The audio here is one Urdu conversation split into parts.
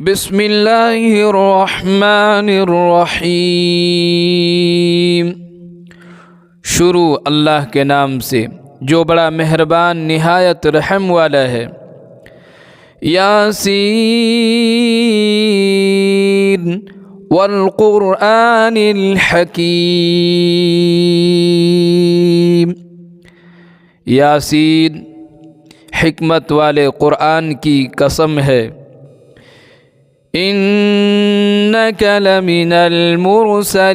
بسم اللہ الرحمن الرحیم۔ شروع اللہ کے نام سے جو بڑا مہربان نہایت رحم والا ہے۔ یاسین والقرآن الحکیم۔ یاسین حکمت والے قرآن کی قسم ہے۔ انک لمن المرسلین،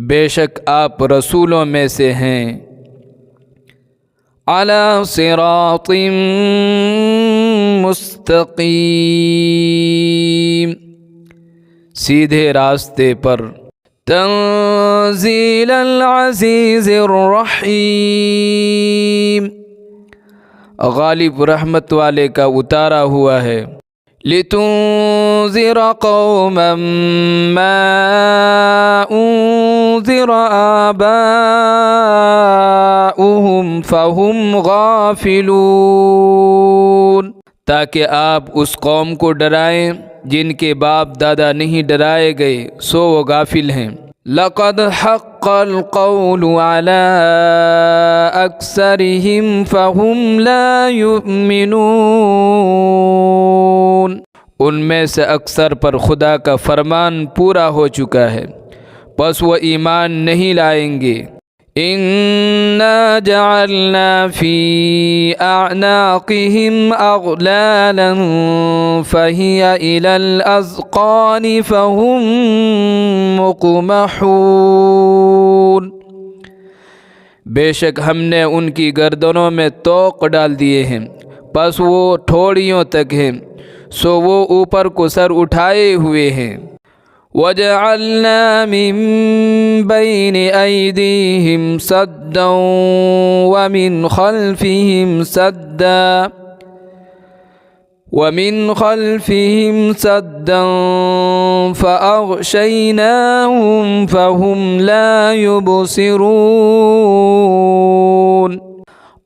بے شک آپ رسولوں میں سے ہیں۔ علی صراط مستقیم، سیدھے راستے پر۔ تنزیل العزیز الرحیم، غالب رحمت والے کا اتارا ہوا ہے۔ لِتُنذِرَ قَوْمًا مَّا أُنذِرَ آبَاؤُهُمْ فَهُمْ غَافِلُونَ، تاکہ آپ اس قوم کو ڈرائیں جن کے باپ دادا نہیں ڈرائے گئے سو وہ غافل ہیں۔ لَقَدْ حَقَّ الْقَوْلُ عَلَىٰ أَكْثَرِهِمْ فَهُمْ لَا يُؤْمِنُونَ، ان میں سے اکثر پر خدا کا فرمان پورا ہو چکا ہے پس وہ ایمان نہیں لائیں گے۔ اِنَّا جَعَلْنَا فِي أَعْنَاقِهِمْ أَغْلَالًا فَهِيَ إِلَى الْأَذْقَانِ فَهُمْ مُقْمَحُونَ، بے شک ہم نے ان کی گردنوں میں طوق ڈال دیے ہیں پس وہ ٹھوڑیوں تک ہیں سو وہ اوپر کو سر اٹھائے ہوئے ہیں۔ وَجَعَلْنَا مِن بَيْنِ أَيْدِيهِمْ سَدًّا وَمِنْ خَلْفِهِمْ سَدًّا فَأَغْشَيْنَاهُمْ فَهُمْ لَا يُبْصِرُونَ،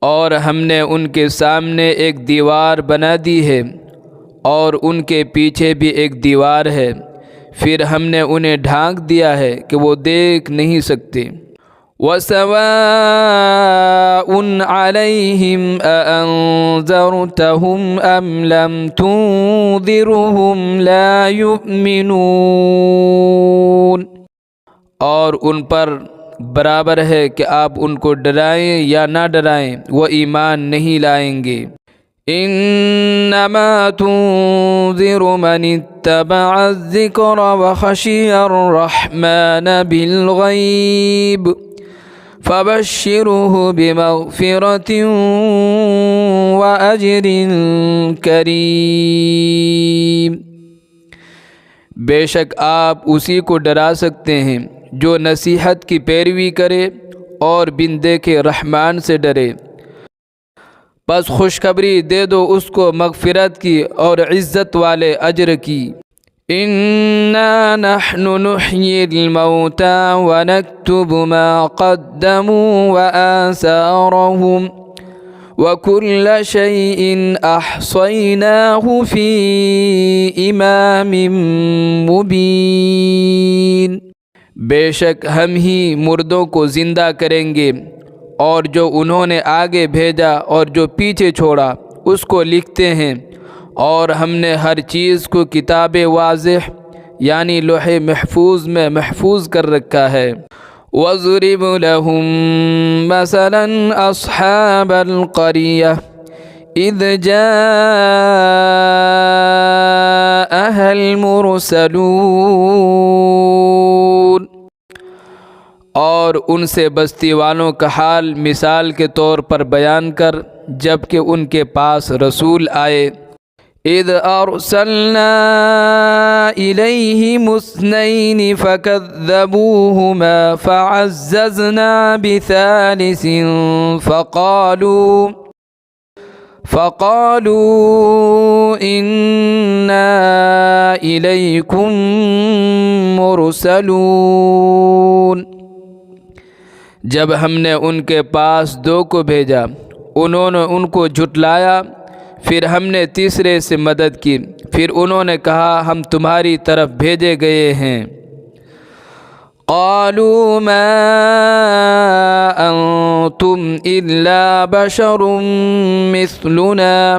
اور ہم نے ان کے سامنے ایک دیوار بنا دی ہے اور ان کے پیچھے بھی ایک دیوار ہے، پھر ہم نے انہیں ڈھانک دیا ہے کہ وہ دیکھ نہیں سکتے۔ وَسَوَاءٌ عَلَيْهِمْ أَأَنذَرْتَهُمْ أَمْ لَمْ تُنذِرْهُمْ لَا يُؤْمِنُونَ، اور ان پر برابر ہے کہ آپ ان کو ڈرائیں یا نہ ڈرائیں وہ ایمان نہیں لائیں گے۔ انما تنذر من اتبع الذکر وخشی الرحمن بالغیب فبشرہ بمغفرۃ واجر کریم، بے شک آپ اسی کو ڈرا سکتے ہیں جو نصیحت کی پیروی کرے اور بن دیکھے رحمان سے ڈرے، بس خوشخبری دے دو اس کو مغفرت کی اور عزت والے اجر کی۔ اِنَّا نَحْنُ نُحْيِي الْمَوْتَى وَنَكْتُبُ مَا قَدَّمُوا وَآثَارَهُمْ وَكُلَّ شَيْءٍ أَحْصَيْنَاهُ فِي إِمَامٍ مُبِينٍ، بے شک ہم ہی مردوں کو زندہ کریں گے اور جو انہوں نے آگے بھیجا اور جو پیچھے چھوڑا اس کو لکھتے ہیں، اور ہم نے ہر چیز کو کتاب واضح یعنی لوح محفوظ میں محفوظ کر رکھا ہے۔ وَاضْرِبْ لَهُم مَّثَلًا أَصْحَابَ الْقَرْيَةِ إِذْ جَاءَهَا الْمُرْسَلُونَ، اور ان سے بستی والوں کا حال مثال کے طور پر بیان کر جب کہ ان کے پاس رسول آئے۔ اذ ارسلنا الیہم اثنین فکذبوہما فعززنا بثالث فقالوا انا الیکم مرسلون، جب ہم نے ان کے پاس دو کو بھیجا انہوں نے ان کو جھٹلایا، پھر ہم نے تیسرے سے مدد کی، پھر انہوں نے کہا ہم تمہاری طرف بھیجے گئے ہیں۔ قالوا ما انتم الا بشر مثلنا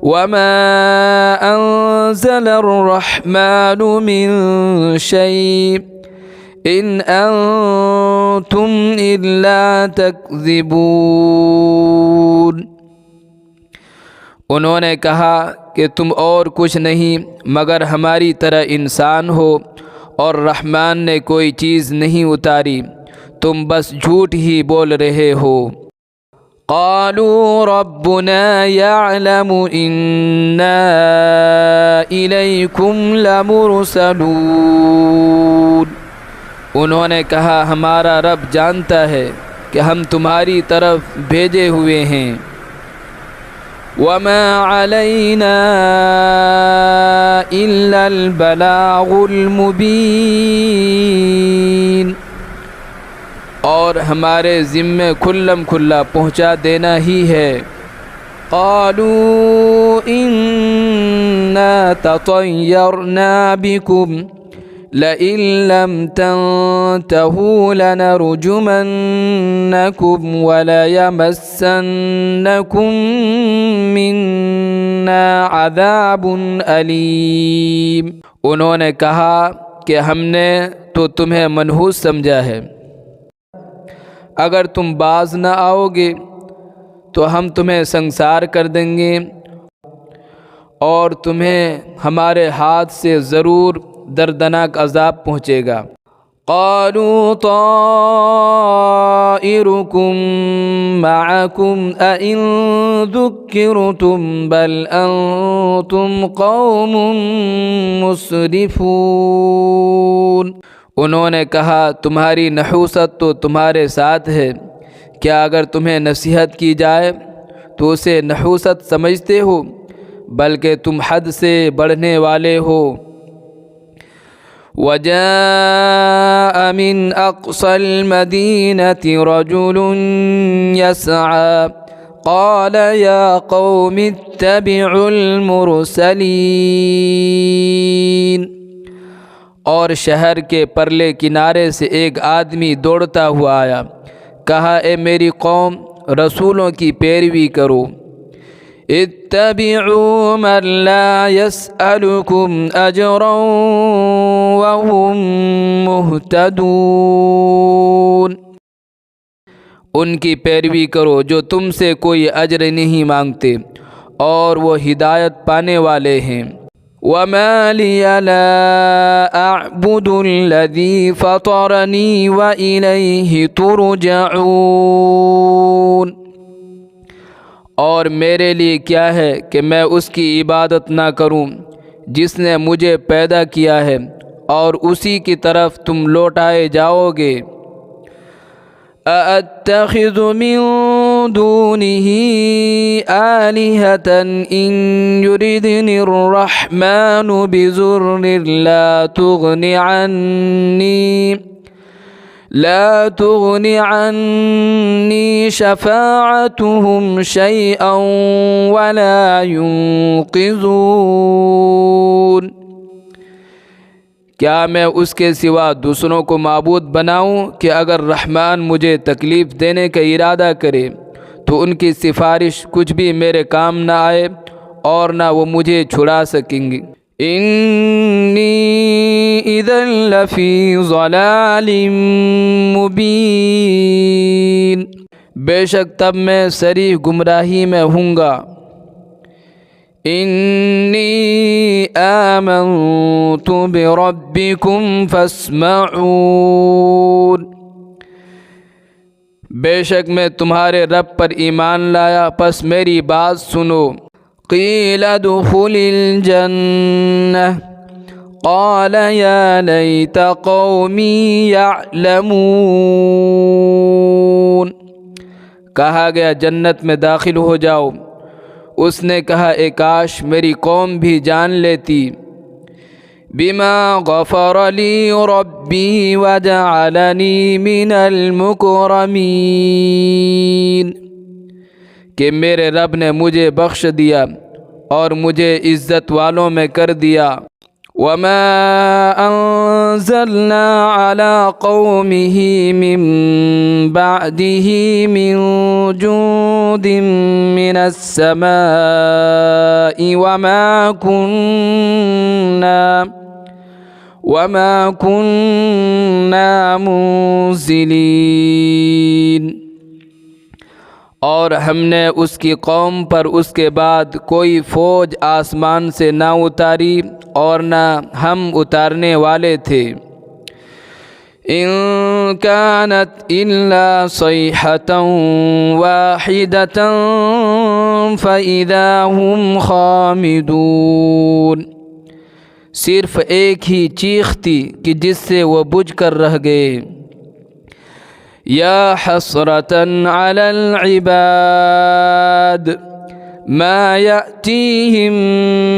وما انزل الرحمن من شيء ان انتم الا تكذبون۔ انہوں نے کہا کہ تم اور کچھ نہیں مگر ہماری طرح انسان ہو، اور رحمان نے کوئی چیز نہیں اتاری، تم بس جھوٹ ہی بول رہے ہو۔ قالوا ربنا يعلم إنا إليكم لمرسلون۔ انہوں نے کہا ہمارا رب جانتا ہے کہ ہم تمہاری طرف بھیجے ہوئے ہیں۔ وما علينا إلا البلاغ المبين، اور ہمارے ذمے کھلم کھلا پہنچا دینا ہی ہے۔ قالوا إنا تطيرنا بكم لئن لم تنتهوا لنرجمنكم وليمسنكم منا عذاب أليم۔ انہوں نے کہا کہ ہم نے تو تمہیں منحوس سمجھا ہے، اگر تم باز نہ آؤ گے تو ہم تمہیں سنسار کر دیں گے، اور تمہیں ہمارے ہاتھ سے ضرور دردناک عذاب پہنچے گا۔ قالوا طائركم معكم أئن ذكرتم بل أنتم قوم مسرفون۔ انہوں نے کہا تمہاری نحوست تو تمہارے ساتھ ہے، کیا اگر تمہیں نصیحت کی جائے تو اسے نحوست سمجھتے ہو، بلکہ تم حد سے بڑھنے والے ہو۔ وجاء من أقصى المدينة رجل يسعى قال يا قوم اتبعوا المرسلين۔ اور شہر کے پرلے کنارے سے ایک آدمی دوڑتا ہوا آیا، کہا اے میری قوم رسولوں کی پیروی کرو۔ اتبعوا من لا يسألكم أجرا وهم مهتدون۔ ان کی پیروی کرو جو تم سے کوئی اجر نہیں مانگتے اور وہ ہدایت پانے والے ہیں۔ وما لي لا أعبد الذي فطرني وإليه ترجعون۔ اور میرے لیے کیا ہے کہ میں اس کی عبادت نہ کروں جس نے مجھے پیدا کیا ہے، اور اسی کی طرف تم لوٹائے جاؤ گے۔ أَأَتَّخِذُ مِن دُونِهِ آلِهَةً إِن يُرِدْنِ الرَّحْمَنُ بِضُرٍّ لا تغن عني شفاعتهم شيئا ولا ينقذون۔ کیا میں اس کے سوا دوسروں کو معبود بناؤں کہ اگر رحمان مجھے تکلیف دینے کا ارادہ کرے تو ان کی سفارش کچھ بھی میرے کام نہ آئے اور نہ وہ مجھے چھڑا سکیں گے۔ انی اذا لفی ضلال مبین، بے شک تب میں صریح گمراہی میں ہوں گا۔ انی آمنت بربکم فاسمعون، بے شک میں تمہارے رب پر ایمان لایا پس میری بات سنو۔ قیل ادخل الجنہ قال یا لیت قومی یعلمون، کہا گیا جنت میں داخل ہو جاؤ، اس نے کہا اے کاش میری قوم بھی جان لیتی۔ بما غفر لی ربی وجعلنی من المکرمین، کہ میرے رب نے مجھے بخش دیا اور مجھے عزت والوں میں کر دیا۔ وما انزلنا على قومه من بعده من جند من السماء وما كنا منزلين، اور ہم نے اس کی قوم پر اس کے بعد کوئی فوج آسمان سے نہ اتاری اور نہ ہم اتارنے والے تھے۔ ان كانت الا صيحة واحدة فاذا هم خامدون، صرف ایک ہی چیخ تھی کہ جس سے وہ بجھ کر رہ گئے۔ یا حسرة على العباد ما يأتيهم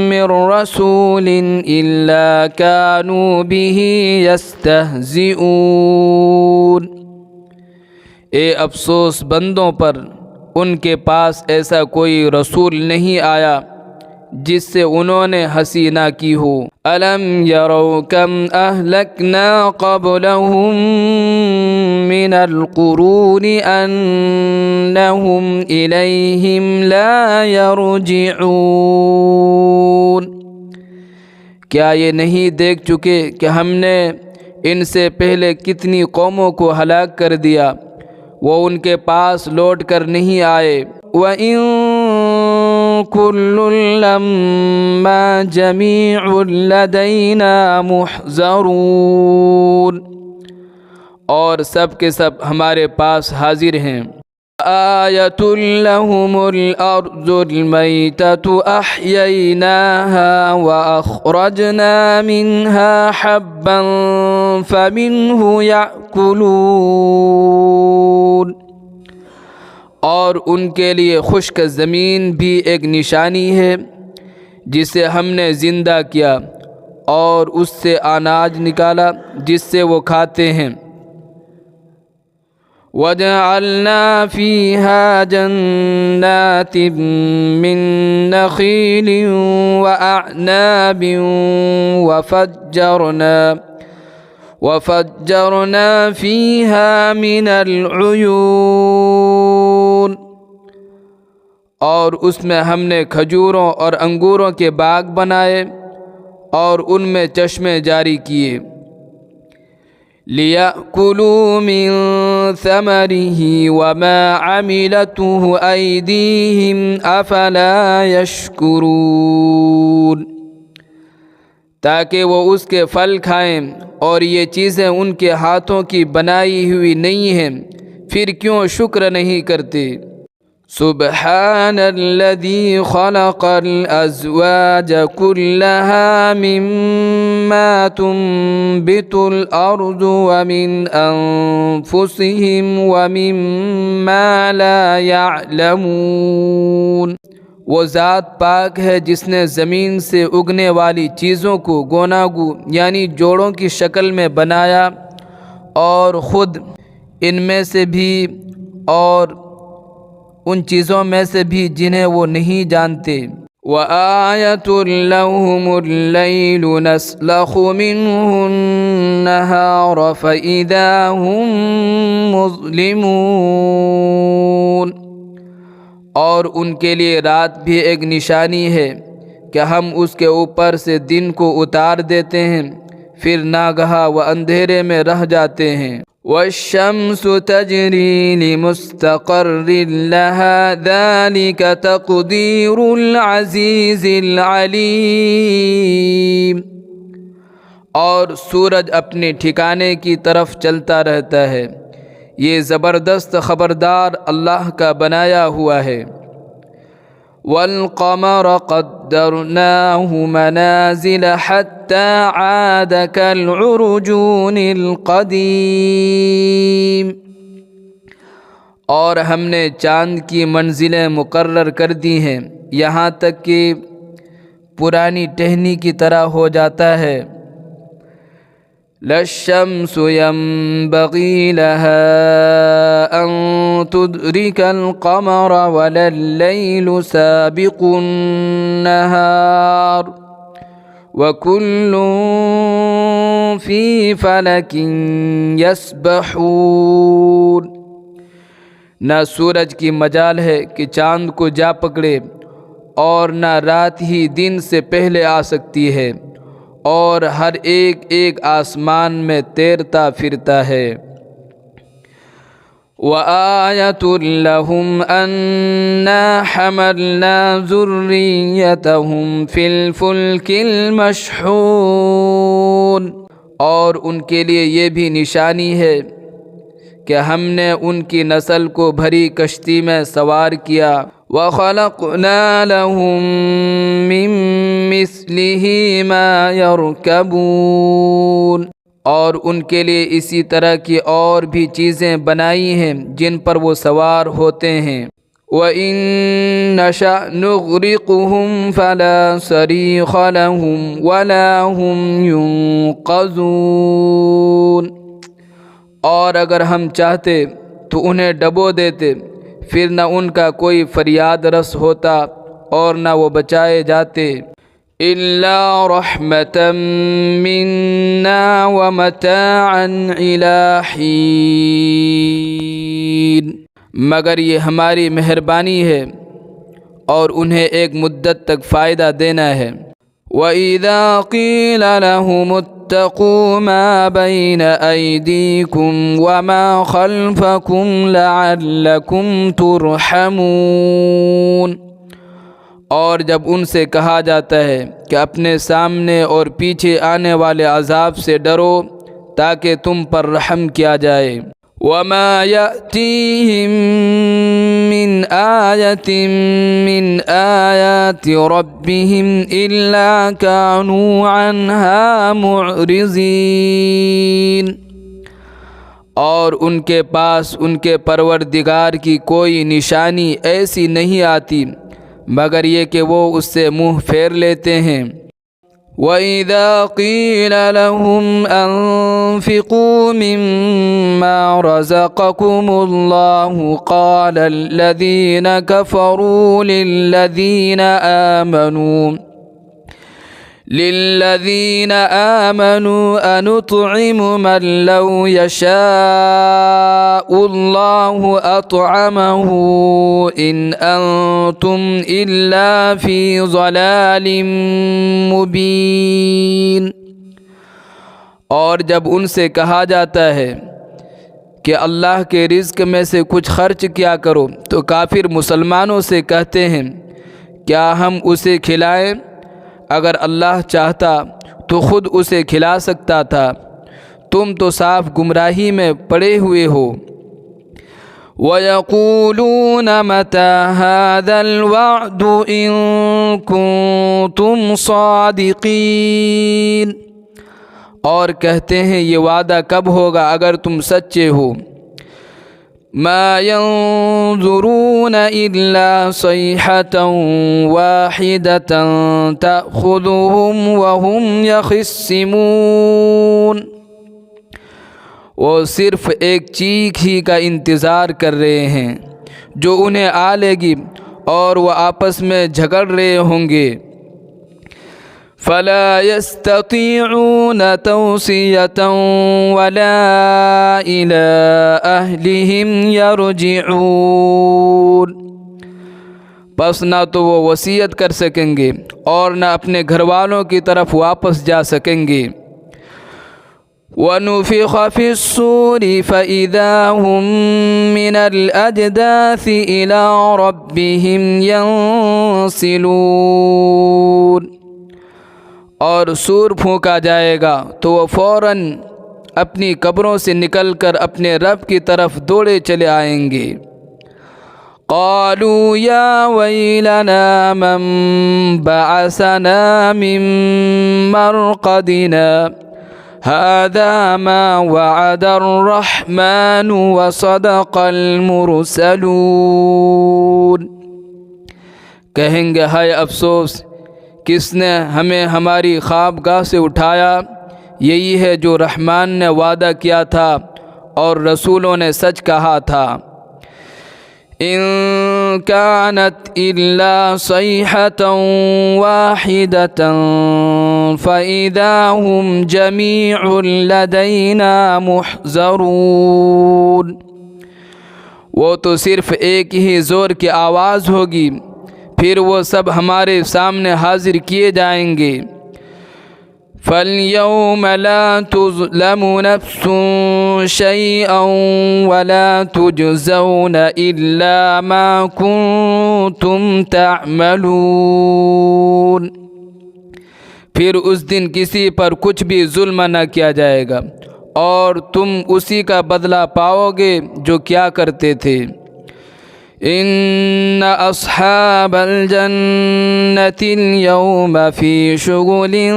من رسول إلا كانوا به يستهزئون، اے افسوس بندوں پر، ان کے پاس ایسا کوئی رسول نہیں آیا جس سے انہوں نے ہنسی نہ کی ہو۔ الم یروا کم اہلکنا قبلہم من القرون انہم الیہم لا یرجعون، کیا یہ نہیں دیکھ چکے کہ ہم نے ان سے پہلے کتنی قوموں کو ہلاک کر دیا، وہ ان کے پاس لوٹ کر نہیں آئے۔ وَإِن كُلٌّ لَمَّا جَمِيعٌ لَدَيْنَا مُحْضَرُونَ، اور سب کے سب ہمارے پاس حاضر ہیں۔ آیَةٌ لَهُمُ الْأَرْضُ الْمَيْتَةُ أَحْيَيْنَاهَا وَأَخْرَجْنَا مِنْهَا حَبًّا فَمِنْهُ يَأْكُلُونَ، اور ان کے لیے خشک زمین بھی ایک نشانی ہے جسے ہم نے زندہ کیا اور اس سے اناج نکالا جس سے وہ کھاتے ہیں۔ وَجَعَلْنَا فِيهَا جَنَّاتٍ مِّن نَخِيلٍ وَأَعْنَابٍ وَفَجَّرْنَا فِيهَا مِنَ الْعُيُونِ، اور اس میں ہم نے کھجوروں اور انگوروں کے باغ بنائے اور ان میں چشمے جاری کیے۔ لِيَأْكُلُوا مِن ثَمَرِهِ وَمَا عَمِلَتْهُ أَيْدِيهِمْ أَفَلَا يَشْكُرُونَ، تاکہ وہ اس کے پھل کھائیں، اور یہ چیزیں ان کے ہاتھوں کی بنائی ہوئی نہیں ہیں، پھر کیوں شکر نہیں کرتے۔ سبحان الذي خلق الأزواج كلها مما تنبت الأرض ومن أنفسهم ومما لا يعلمون، وہ ذات پاک ہے جس نے زمین سے اگنے والی چیزوں کو گوناگو یعنی جوڑوں کی شکل میں بنایا، اور خود ان میں سے بھی اور ان چیزوں میں سے بھی جنہیں وہ نہیں جانتے۔ وَآيَةٌ لَهُمُ اللَّيْلُ نَسْلَخُ مِنْهُ النَّهَارَ فَإِذَا هُمْ مُظْلِمُونَ، اور ان کے لیے رات بھی ایک نشانی ہے کہ ہم اس کے اوپر سے دن کو اتار دیتے ہیں، پھر ناگہاں وہ اندھیرے میں رہ جاتے ہیں۔ وَالشَّمْسُ تَجْرِي لِمُسْتَقَرٍّ لَهَا ذَلِكَ تَقْدِيرُ الْعَزِيزِ الْعَلِيمِ، اور سورج اپنے ٹھکانے کی طرف چلتا رہتا ہے، یہ زبردست خبردار اللہ کا بنایا ہوا ہے۔ وَالْقَمَرَ قَدَّرْنَاهُ مَنَازِلَ حَتَّى عَادَ كَالْعُرْجُونِ الْقَدِيمِ، اور ہم نے چاند کی منزلیں مقرر کر دی ہیں یہاں تک کہ پرانی ٹہنی کی طرح ہو جاتا ہے۔ لا الشمس ينبغي لها أن تدرك القمر ولا الليل سابق النهار وكل في فلك يسبحون۔ نہ سورج کی مجال ہے کہ چاند کو جا پکڑے، اور نہ رات ہی دن سے پہلے آ سکتی ہے، اور ہر ایک ایک آسمان میں تیرتا پھرتا ہے۔ وَآيَةٌ لَهُمْ أَنَّا حَمَلْنَا ذُرِّيَّتَهُمْ فِي الْفُلْكِ الْمَشْحُونِ، اور ان کے لیے یہ بھی نشانی ہے کہ ہم نے ان کی نسل کو بھری کشتی میں سوار کیا۔ وَخَلَقْنَا لَهُم مِّن مِّثْلِهِ مَا يَرْكَبُونَ، اور ان کے لیے اسی طرح کی اور بھی چیزیں بنائی ہیں جن پر وہ سوار ہوتے ہیں۔ وَإِن نَّشَأْ نُغْرِقْهُمْ فَلَا صَرِيخَ لَهُمْ وَلَا هُمْ يُنقَذُونَ، اور اگر ہم چاہتے تو انہیں ڈبو دیتے، پھر نہ ان کا کوئی فریاد رس ہوتا اور نہ وہ بچائے جاتے۔ إِلَّا رَحْمَةً مِّنَّا وَمَتَاعًا إِلَىٰ حِينٍ، مگر یہ ہماری مہربانی ہے اور انہیں ایک مدت تک فائدہ دینا ہے۔ وَإِذَا قِيلَ لَهُمُ اتَّقُوا مَا بَيْنَ أَيْدِيكُمْ وَمَا خَلْفَكُمْ لَعَلَّكُمْ تُرْحَمُونَ، اور جب ان سے کہا جاتا ہے کہ اپنے سامنے اور پیچھے آنے والے عذاب سے ڈرو تاکہ تم پر رحم کیا جائے۔ وَمَا يَأْتِيهِم مِّنْ آيَةٍ مِّنْ آيَاتِ رَبِّهِمْ إِلَّا كَانُوا عَنْهَا مُعْرِضِينَ، اور ان کے پاس ان کے پروردگار کی کوئی نشانی ایسی نہیں آتی مگر یہ کہ وہ اس سے منہ پھیر لیتے ہیں۔ وَإِذَا قِيلَ لَهُمْ أَنفِقُوا مِمَّا رَزَقَكُمُ اللَّهُ قَالَ الَّذِينَ كَفَرُوا لِلَّذِينَ آمَنُوا أَنُطْعِمُ مَن لَّوْ يَشَاءُ اللَّهُ أَطْعَمَهُ إِنْ أَنتُمْ إِلَّا فِي ضَلَالٍ مُّبِينٍ۔ اور جب ان سے کہا جاتا ہے کہ اللہ کے رزق میں سے کچھ خرچ کیا کرو تو کافر مسلمانوں سے کہتے ہیں کیا ہم اسے کھلائیں؟ اگر اللہ چاہتا تو خود اسے کھلا سکتا تھا، تم تو صاف گمراہی میں پڑے ہوئے ہو۔ وَيَقُولُونَ مَتَىٰ هَٰذَا الْوَعْدُ إِن كُنتُمْ صَادِقِينَ، اور کہتے ہیں یہ وعدہ کب ہوگا اگر تم سچے ہو۔ مَا يَنظُرُونَ إِلَّا صَيْحَةً وَاحِدَةً تَأْخُذُهُمْ وَهُمْ يَخِصِّمُونَ، وہ صرف ایک چیخ ہی کا انتظار کر رہے ہیں جو انہیں آ لے گی اور وہ آپس میں جھگڑ رہے ہوں گے۔ فَلَا يَسْتَطِيعُونَ تَوْصِيَةً وَلَا إِلَىٰ أَهْلِهِمْ يَرْجِعُونَ، پس نہ تو وہ وصیت کر سکیں گے اور نہ اپنے گھر والوں کی طرف واپس جا سکیں گے۔ وَنُفِخَ فِي الصُّورِ فَإِذَا هُم مِّنَ الْأَجْدَاثِ إِلَىٰ رَبِّهِمْ يَنسِلُونَ، اور سور پھونکا جائے گا تو وہ فوراً اپنی قبروں سے نکل کر اپنے رب کی طرف دوڑے چلے آئیں گے۔ قالوا یا ویلنا من بعثنا من مرقدنا هذا ما وعد الرحمن وصدق المرسلون، کہیں گے ہائے افسوس، کس نے ہمیں ہماری خوابگاہ سے اٹھایا، یہی ہے جو رحمان نے وعدہ کیا تھا اور رسولوں نے سچ کہا تھا۔ ان كانت الا صيحة واحدة فاذا هم جميع لدينا محضرون۔ وہ تو صرف ایک ہی زور کی آواز ہوگی، پھر وہ سب ہمارے سامنے حاضر کیے جائیں گے۔ فَالْيَوْمَ لَا تُظْلَمُ نَفْسٌ شَيْئًا وَلَا تُجْزَوْنَ إِلَّا مَا كُنتُمْ تَعْمَلُونَ۔ پھر اس دن کسی پر کچھ بھی ظلم نہ کیا جائے گا اور تم اسی کا بدلہ پاؤ گے جو کیا کرتے تھے۔ ان اصحاب الجنة اليوم في شغل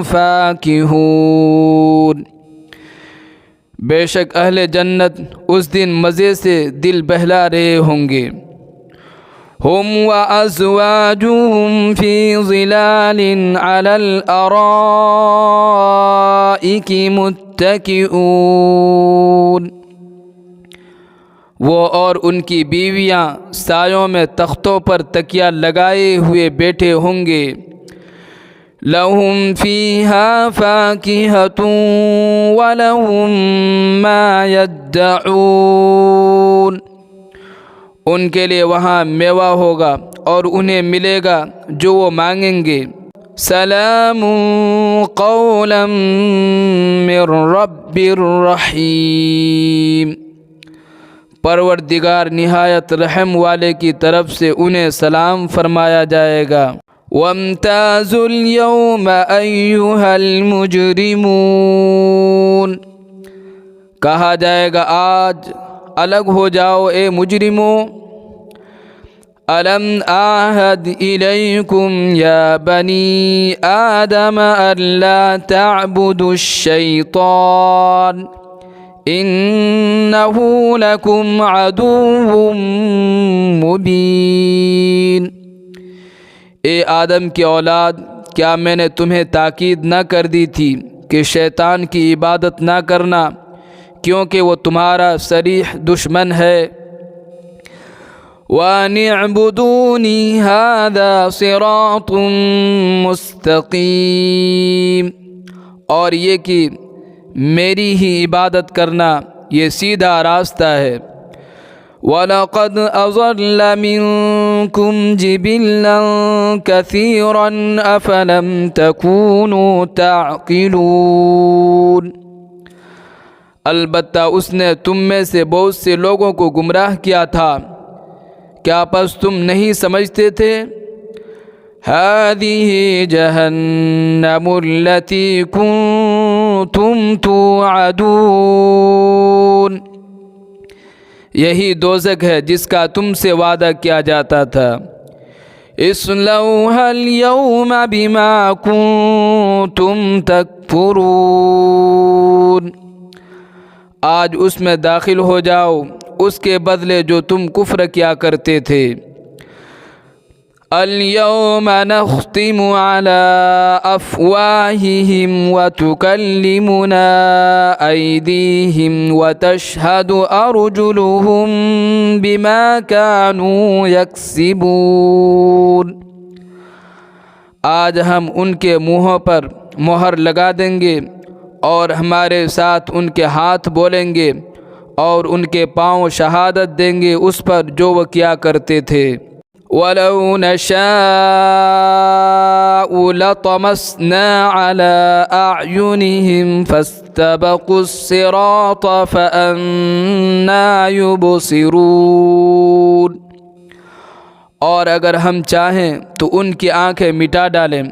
فاکہون۔ بے شک اہل جنت اس دن مزے سے دل بہلا رہے ہوں گے۔ ہم وازواجهم في ظلال على الارائك متکئون۔ وہ اور ان کی بیویاں سایوں میں تختوں پر تکیہ لگائے ہوئے بیٹھے ہوں گے۔ لَهُمْ فِيهَا فَاكِهَةٌ وَلَهُمْ مَا يَدَّعُونَ۔ ان کے لیے وہاں میوہ ہوگا اور انہیں ملے گا جو وہ مانگیں گے۔ سلام قولا من رب الرحیم۔ پروردگار نہایت رحم والے کی طرف سے انہیں سلام فرمایا جائے گا۔ وَامْتَازُوا الْيَوْمَ أَيُّهَا الْمُجْرِمُونَ۔ کہا جائے گا آج الگ ہو جاؤ اے مجرموں۔ أَلَمْ أَعْهَدْ إِلَيْكُمْ يَا بَنِي آدَمَ أَلَّا تَعْبُدُوا الشَّيْطَانَ إِنَّهُ لَكُمْ عَدُوٌّ مُبِينٌ۔ اے آدم کی اولاد، کیا میں نے تمہیں تاکید نہ کر دی تھی کہ شیطان کی عبادت نہ کرنا، کیونکہ وہ تمہارا صریح دشمن ہے۔ وَأَنِ اعْبُدُونِي هَذَا صِرَاطٌ مُسْتَقِيمٌ۔ اور یہ کہ میری ہی عبادت کرنا یہ سیدھا راستہ ہے۔ وَلَقَدْ أَضَلَّ مِنْكُمْ جِبِلًّا كَثِيرًا أَفَلَمْ تَكُونُوا تَعْقِلُونَ۔ البتہ اس نے تم میں سے بہت سے لوگوں کو گمراہ کیا تھا، کیا پس تم نہیں سمجھتے تھے؟ هَذِهِ جَهَنَّمُ الَّتِي كُنْتُمْ تُوعَدُونَ۔ یہی دوزخ ہے جس کا تم سے وعدہ کیا جاتا تھا۔ اصْلَوْهَا الْيَوْمَ بِمَا كُنْتُمْ تَكْفُرُونَ۔ آج اس میں داخل ہو جاؤ اس کے بدلے جو تم کفر کیا کرتے تھے۔ الْيَوْمَ نَخْتِمُ عَلَىٰ أَفْوَاهِهِمْ وَتُكَلِّمُنَا أَيْدِيهِمْ وَتَشْهَدُ أَرْجُلُهُم بِمَا كَانُوا يَكْسِبُونَ۔ آج ہم ان کے منہوں پر مہر لگا دیں گے اور ہمارے ساتھ ان کے ہاتھ بولیں گے اور ان کے پاؤں شہادت دیں گے اس پر جو وہ کیا کرتے تھے۔ وَلَوْ نَشَاءُ لَطَمَسْنَا عَلَىٰ أَعْيُنِهِمْ فَاسْتَبَقُوا الصِّرَاطَ فَأَنَّىٰ يُبْصِرُونَ۔ اور اگر ہم چاہیں تو ان کی آنکھیں مٹا ڈالیں،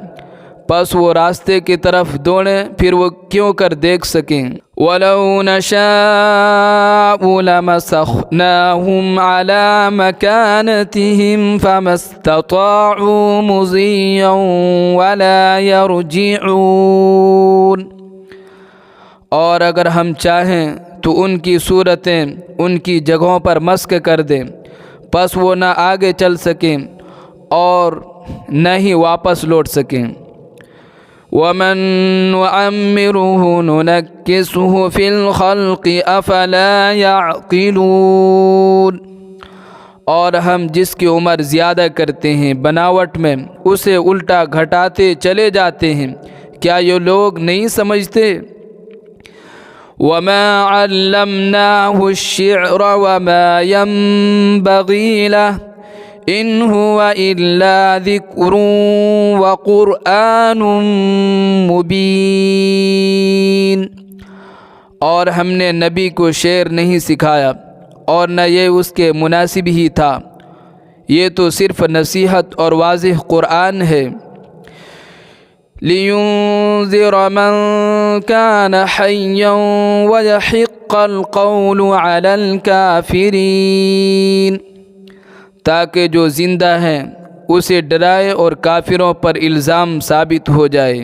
پس وہ راستے کی طرف دوڑیں، پھر وہ کیوں کر دیکھ سکیں۔ وَلَوْ نَشَاءُ لَمَسَخْنَاهُمْ عَلَىٰ مَكَانَتِهِمْ فَمَا اسْتَطَاعُوا مُضِيًّا وَلَا يَرْجِعُونَ۔ اور اگر ہم چاہیں تو ان کی صورتیں ان کی جگہوں پر مسح کر دیں، پس وہ نہ آگے چل سکیں اور نہ ہی واپس لوٹ سکیں۔ ومن نعمره ننكسه في الخلق افلا يعقلون، اور ہم جس کی عمر زیادہ کرتے ہیں بناوٹ میں اسے الٹا گھٹاتے چلے جاتے ہیں، کیا یہ لوگ نہیں سمجھتے؟ وما علمناه الشعر وما ينبغي له ان هو الا ذکر وقرآن مبین، اور ہم نے نبی کو شعر نہیں سکھایا اور نہ یہ اس کے مناسب ہی تھا، یہ تو صرف نصیحت اور واضح قرآن ہے۔ لِيُنذِرَ مَن كَانَ حَيًّا وَيَحِقَّ الْقَوْلُ عَلَى الْكَافِرِينَ، تاکہ جو زندہ ہیں اسے ڈرائے اور کافروں پر الزام ثابت ہو جائے۔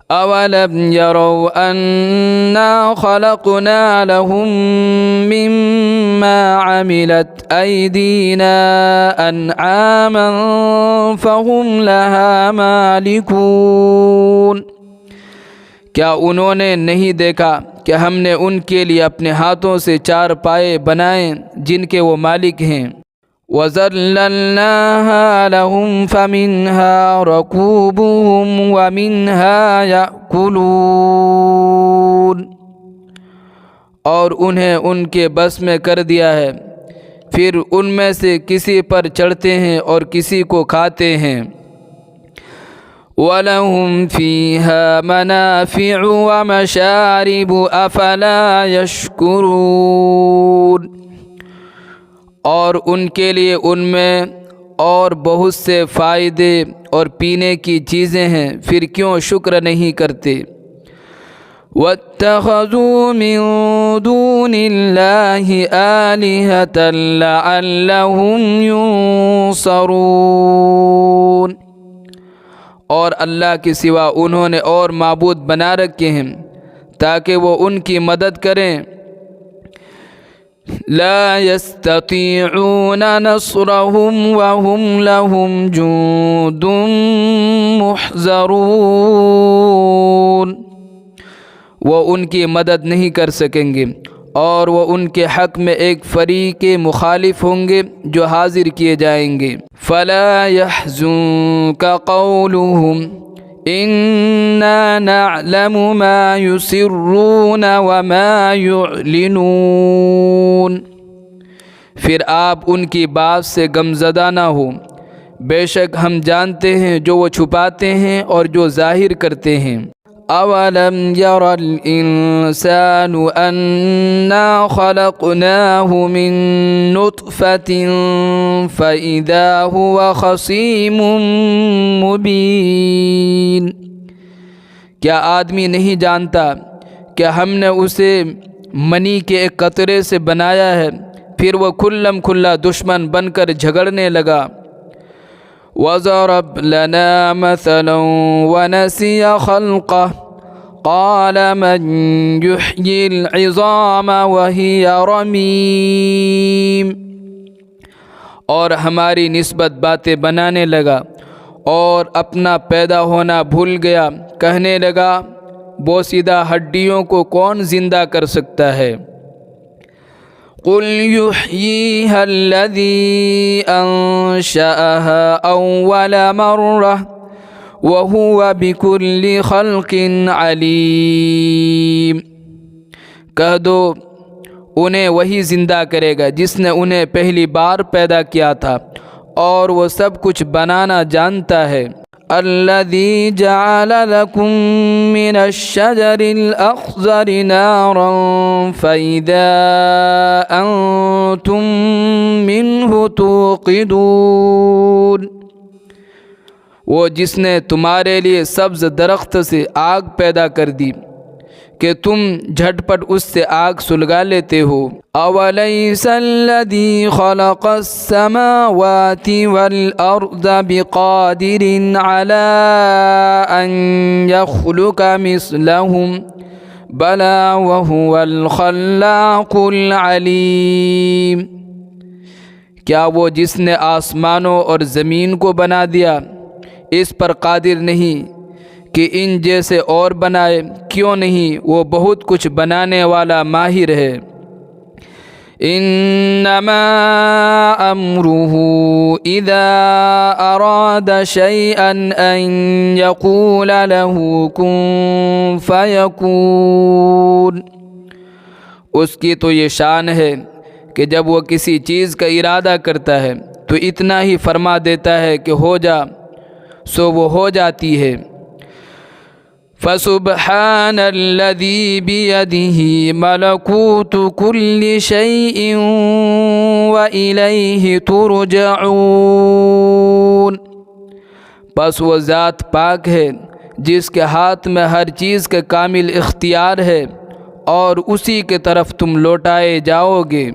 اولم يروا انا خلقنا لهم مما عملت ايدينا انعاما فهم لها مالكون، کیا انہوں نے نہیں دیکھا کہ ہم نے ان کے لیے اپنے ہاتھوں سے چار پائے بنائے جن کے وہ مالک ہیں؟ وَذَلَّلْنَاهَا لَهُمْ فَمِنْهَا رَكُوبُهُمْ وَمِنْهَا يَأْكُلُونَ، اور انہیں ان کے بس میں کر دیا ہے، پھر ان میں سے کسی پر چڑھتے ہیں اور کسی کو کھاتے ہیں۔ وَلَهُمْ فِيهَا مَنَافِعُ وَمَشَارِبُ أَفَلَا يَشْكُرُونَ، اور ان کے لیے ان میں اور بہت سے فائدے اور پینے کی چیزیں ہیں، پھر کیوں شکر نہیں کرتے؟ وَاتَّخَذُوا مِن دُونِ اللَّهِ آلِهَةً لَعَلَّهُمْ يُنصَرُونَ، اور اللہ کے سوا انہوں نے اور معبود بنا رکھے ہیں تاکہ وہ ان کی مدد کریں۔ لا يستطيعون نصرهم وهم لهم جند محضرون، وہ ان کی مدد نہیں کر سکیں گے اور وہ ان کے حق میں ایک فریق مخالف ہوں گے جو حاضر کیے جائیں گے۔ فلا يحزنك قولهم إنا نعلم ما يسرون وما يعلنون، پھر آپ ان کی بات سے غمزدہ نہ ہو، بے شک ہم جانتے ہیں جو وہ چھپاتے ہیں اور جو ظاہر کرتے ہیں۔ اولم ير الانسان انا خلقناه من نطفة فاذا هو خصيم مبين، کیا آدمی نہیں جانتا کہ ہم نے اسے منی کے ایک قطرے سے بنایا ہے، پھر وہ کھلم کھلا دشمن بن کر جھگڑنے لگا۔ وَضَرَبْ لَنَا مَثَلًا وَنَسِيَ خَلْقَهُ قَالَ مَنْ يُحْيِي الْعِظَامَ وَهِيَ رَمِيمٌ، اور ہماری نسبت باتیں بنانے لگا اور اپنا پیدا ہونا بھول گیا، کہنے لگا بوسیدہ ہڈیوں کو کون زندہ کر سکتا ہے؟ قل يحييها الذي أنشأها أول مرة وهو بكل خلق عليم، کہہ دو انہیں وہی زندہ کرے گا جس نے انہیں پہلی بار پیدا کیا تھا اور وہ سب کچھ بنانا جانتا ہے۔ الذي جعل لكم من الشجر الأخضر نارا فإذا أنتم منه توقدون، وہ جس نے تمہارے لیے سبز درخت سے آگ پیدا کر دی کہ تم جھٹ پٹ اس سے آگ سلگا لیتے ہو۔ اولیس الذی خلق السماوات والارض بقادر علی ان یخلق مثلهم بلی وهو الخلاق العلیم، کیا وہ جس نے آسمانوں اور زمین کو بنا دیا اس پر قادر نہیں کہ ان جیسے اور بنائے؟ کیوں نہیں، وہ بہت کچھ بنانے والا ماہر ہے۔ انما امره اذا اراد شيئا ان يقول له كن فيكون۔ اس کی تو یہ شان ہے کہ جب وہ کسی چیز کا ارادہ کرتا ہے تو اتنا ہی فرما دیتا ہے کہ ہو جا، سو وہ ہو جاتی ہے۔ فسبحان الذي بيده ملكوت كل شيء وإليه ترجعون۔ بس وہ ذات پاک ہے جس کے ہاتھ میں ہر چیز کا کامل اختیار ہے اور اسی کے طرف تم لوٹائے جاؤ گے۔